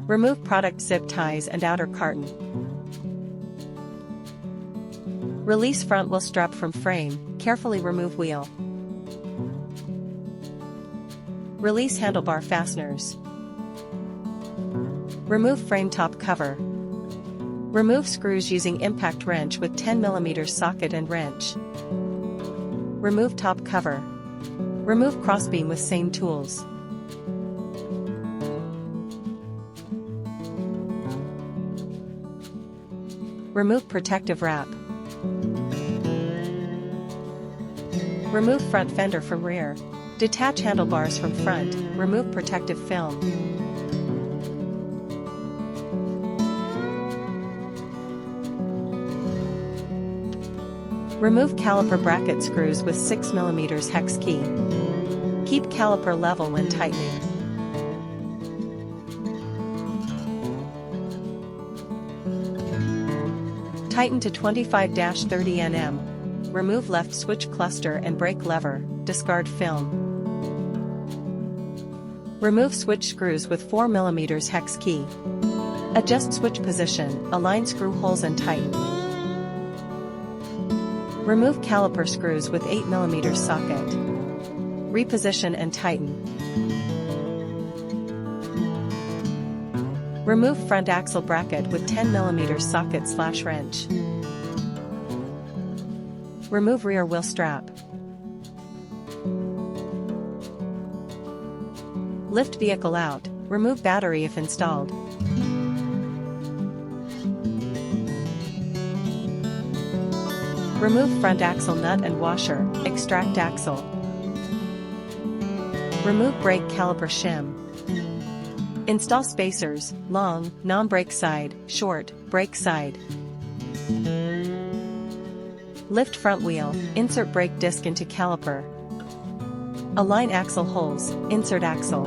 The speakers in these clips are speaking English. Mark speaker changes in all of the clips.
Speaker 1: Remove product zip ties and outer carton. Release front wheel strap from frame, carefully remove wheel. Release handlebar fasteners. Remove frame top cover. Remove screws using impact wrench with 10 mm socket and wrench. Remove top cover. Remove crossbeam with same tools. Remove protective wrap. Remove front fender from rear. Detach handlebars from front, remove protective film. Remove caliper bracket screws with 6 mm hex key. Keep caliper level when tightening. Tighten to 25-30 Nm. Remove left switch cluster and brake lever, discard film. Remove switch screws with 4 mm hex key. Adjust switch position, align screw holes and tighten. Remove caliper screws with 8 mm socket. Reposition and tighten. Remove front axle bracket with 10 mm socket/wrench. Remove rear wheel strap. Lift vehicle out, remove battery if installed. Remove front axle nut and washer, extract axle. Remove brake caliper shim. Install spacers, long, non-brake side, short, brake side. Lift front wheel, insert brake disc into caliper. Align axle holes, insert axle.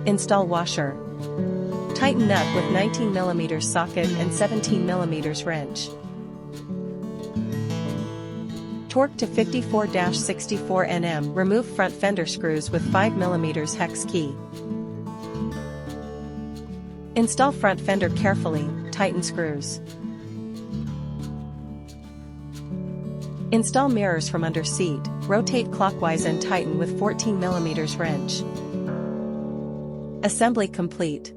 Speaker 1: Install washer. Tighten nut with 19 mm socket and 17 mm wrench. Torque to 54-64 Nm. Remove front fender screws with 5 mm hex key. Install front fender carefully, tighten screws. Install mirrors from under seat, rotate clockwise and tighten with 14 mm wrench. Assembly complete.